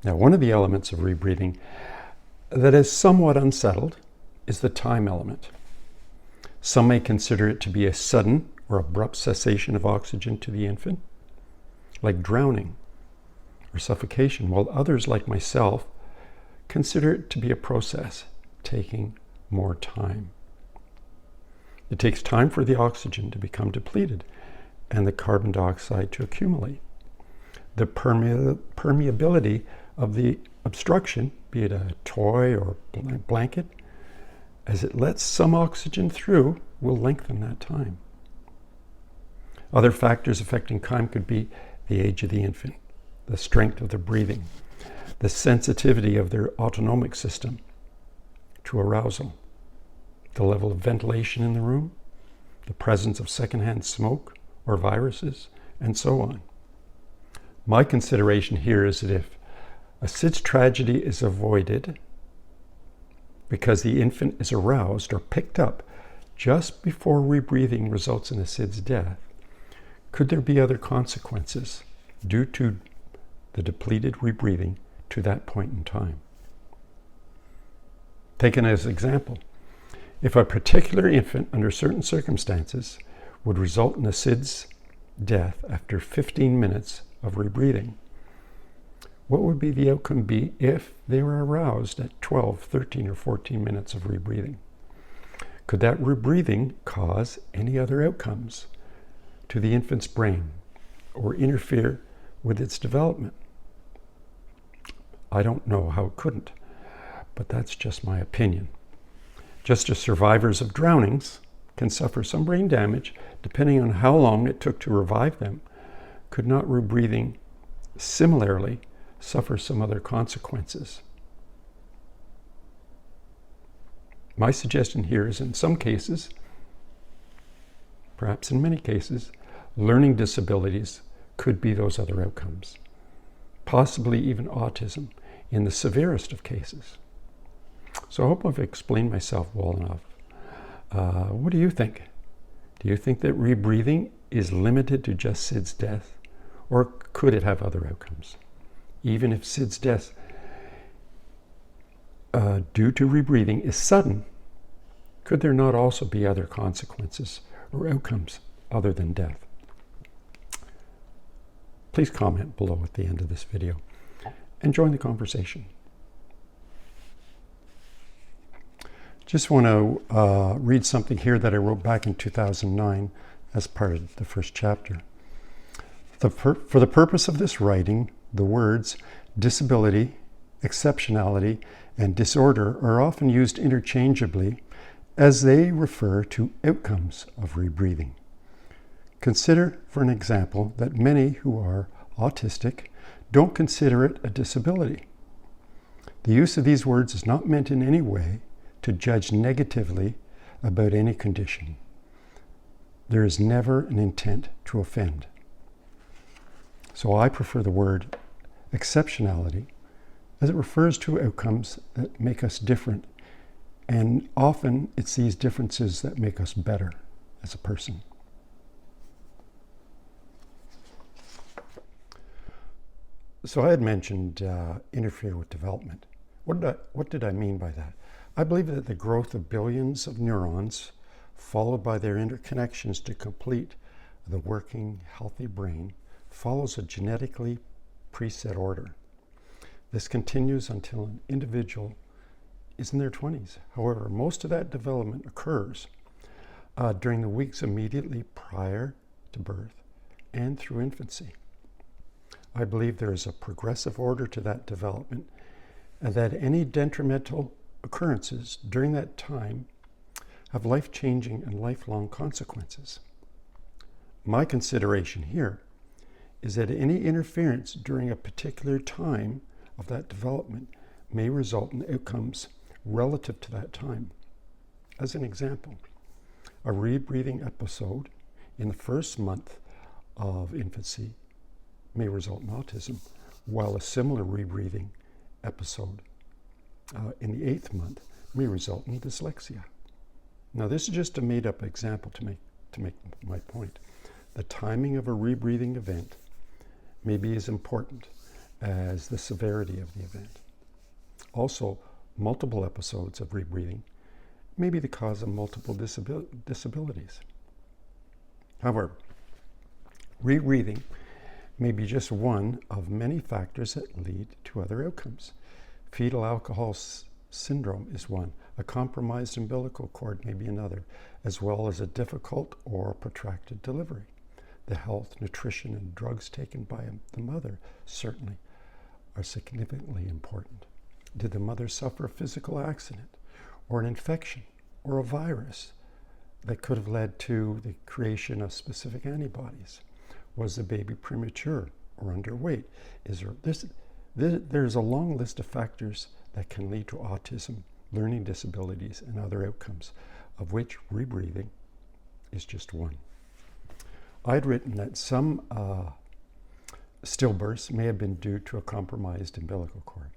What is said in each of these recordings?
Now, one of the elements of rebreathing that is somewhat unsettled is the time element. Some may consider it to be a sudden or abrupt cessation of oxygen to the infant, like drowning or suffocation, while others, like myself, consider it to be a process taking more time. It takes time for the oxygen to become depleted and the carbon dioxide to accumulate. The permeability of the obstruction, be it a toy or blanket, as it lets some oxygen through, will lengthen that time. Other factors affecting time could be the age of the infant, the strength of the breathing, the sensitivity of their autonomic system to arousal, the level of ventilation in the room, the presence of secondhand smoke or viruses, and so on. My consideration here is that if a SIDS tragedy is avoided because the infant is aroused or picked up just before rebreathing results in a SIDS death, could there be other consequences due to the depleted rebreathing to that point in time? Taken as an example, if a particular infant under certain circumstances would result in a SIDS death after 15 minutes of rebreathing, what would be the outcome be if they were aroused at 12, 13, or 14 minutes of rebreathing? Could that rebreathing cause any other outcomes to the infant's brain or interfere with its development? I don't know how it couldn't, but that's just my opinion. Just as survivors of drownings can suffer some brain damage depending on how long it took to revive them, could not rebreathing similarly suffer some other consequences? My suggestion here is in some cases, perhaps in many cases, learning disabilities could be those other outcomes. Possibly even autism in the severest of cases. So I hope I've explained myself well enough. What do you think? Do you think that rebreathing is limited to just SIDS death? Or could it have other outcomes? Even if SIDS death due to rebreathing is sudden, could there not also be other consequences or outcomes other than death? Please comment below at the end of this video and join the conversation. Just want to read something here that I wrote back in 2009 as part of the first chapter. For the purpose of this writing, the words disability, exceptionality, and disorder are often used interchangeably as they refer to outcomes of rebreathing. Consider, for an example, that many who are autistic don't consider it a disability. The use of these words is not meant in any way to judge negatively about any condition. There is never an intent to offend. So I prefer the word exceptionality as it refers to outcomes that make us different, and often it's these differences that make us better as a person. So I had mentioned interfere with development. What did I mean by that? I believe that the growth of billions of neurons, followed by their interconnections to complete the working, healthy brain, follows a genetically preset order. This continues until an individual is in their 20s. However, most of that development occurs during the weeks immediately prior to birth and through infancy. I believe there is a progressive order to that development, and that any detrimental occurrences during that time have life-changing and lifelong consequences. My consideration here is that any interference during a particular time of that development may result in outcomes relative to that time. As an example, a rebreathing episode in the first month of infancy may result in autism, while a similar rebreathing episode in the 8th month may result in dyslexia. Now, this is just a made-up example to make my point. The timing of a rebreathing event may be as important as the severity of the event. Also, multiple episodes of rebreathing may be the cause of multiple disabilities. However, rebreathing may be just one of many factors that lead to other outcomes. Fetal alcohol syndrome is one. A compromised umbilical cord may be another, as well as a difficult or protracted delivery. The health, nutrition, and drugs taken by the mother certainly are significantly important. Did the mother suffer a physical accident or an infection or a virus that could have led to the creation of specific antibodies? Was the baby premature or underweight? There's a long list of factors that can lead to autism, learning disabilities, and other outcomes, of which rebreathing is just one. I'd written that some stillbirths may have been due to a compromised umbilical cord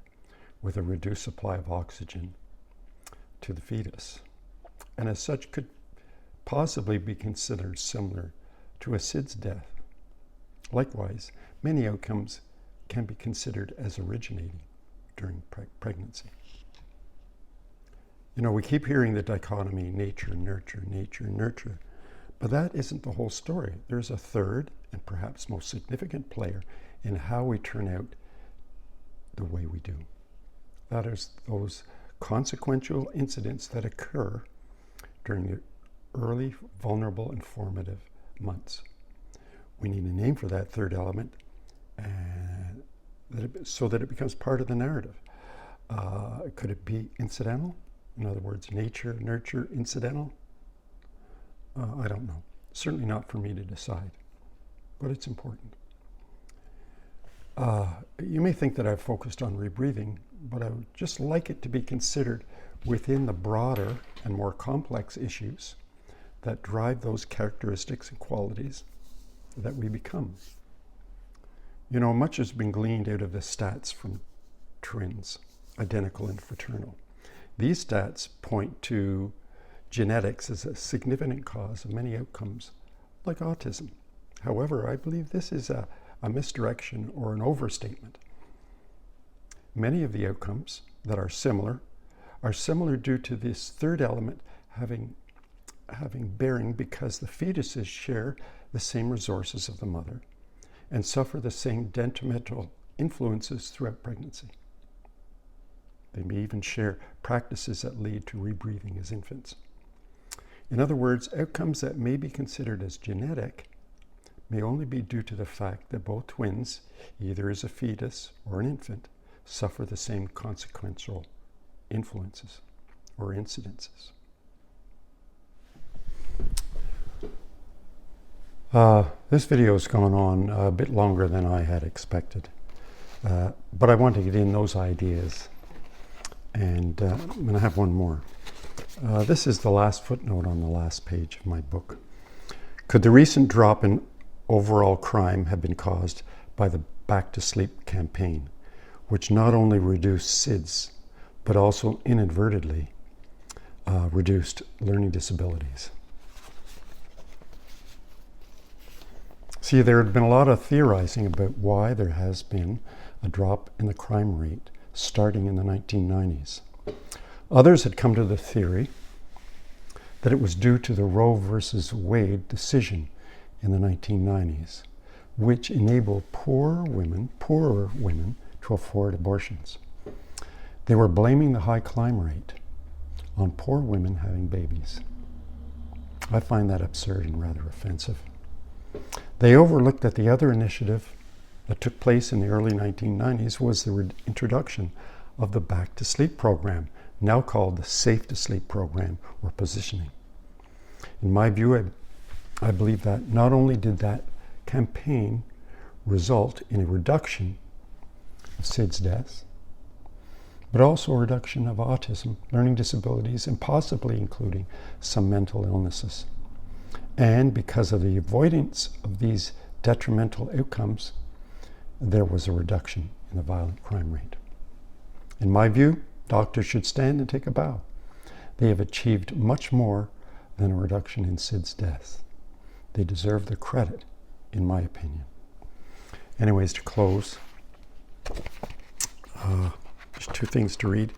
with a reduced supply of oxygen to the fetus, and as such could possibly be considered similar to a SIDS death. Likewise, many outcomes can be considered as originating during pregnancy. You know, we keep hearing the dichotomy nature, nurture, nature, nurture, but that isn't the whole story. There's a third and perhaps most significant player in how we turn out the way we do. That is those consequential incidents that occur during the early, vulnerable, and formative months. We need a name for that third element so that it becomes part of the narrative. Could it be incidental? In other words, nature, nurture, incidental? I don't know. Certainly not for me to decide, but it's important. You may think that I've focused on rebreathing, but I would just like it to be considered within the broader and more complex issues that drive those characteristics and qualities that we become. You know, much has been gleaned out of the stats from twins, identical and fraternal. These stats point to genetics as a significant cause of many outcomes, like autism. However, I believe this is a misdirection or an overstatement. Many of the outcomes that are similar due to this third element having bearing because the fetuses share the same resources of the mother and suffer the same detrimental influences throughout pregnancy. They may even share practices that lead to rebreathing as infants. In other words, outcomes that may be considered as genetic may only be due to the fact that both twins, either as a fetus or an infant, suffer the same consequential influences or incidences. This video has gone on a bit longer than I had expected, but I want to get in those ideas, and I'm going to have one more. This is the last footnote on the last page of my book. Could the recent drop in overall crime have been caused by the Back to Sleep campaign, which not only reduced SIDS, but also inadvertently reduced learning disabilities? See, there had been a lot of theorizing about why there has been a drop in the crime rate starting in the 1990s. Others had come to the theory that it was due to the Roe versus Wade decision in the 1990s, which enabled poorer women to afford abortions. They were blaming the high crime rate on poor women having babies. I find that absurd and rather offensive. They overlooked that the other initiative that took place in the early 1990s was the introduction of the Back to Sleep program, now called the Safe to Sleep program or positioning. In my view, I believe that not only did that campaign result in a reduction of SIDS deaths, but also a reduction of autism, learning disabilities, and possibly including some mental illnesses. And because of the avoidance of these detrimental outcomes, there was a reduction in the violent crime rate. In my view, doctors should stand and take a bow. They have achieved much more than a reduction in SIDS deaths. They deserve the credit, in my opinion. Anyways, to close, There's two things to read.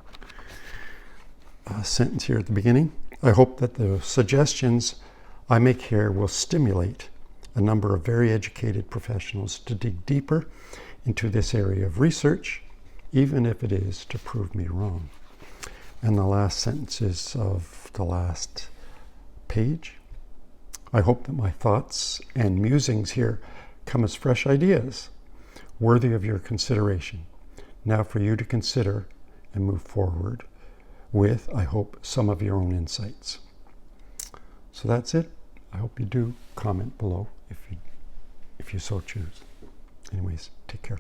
A sentence here at the beginning. I hope that the suggestions I make here will stimulate a number of very educated professionals to dig deeper into this area of research, even if it is to prove me wrong. And the last sentences of the last page. I hope that my thoughts and musings here come as fresh ideas, worthy of your consideration. Now for you to consider and move forward with, I hope, some of your own insights. So that's it. I hope you do comment below if you so choose. Anyways, take care.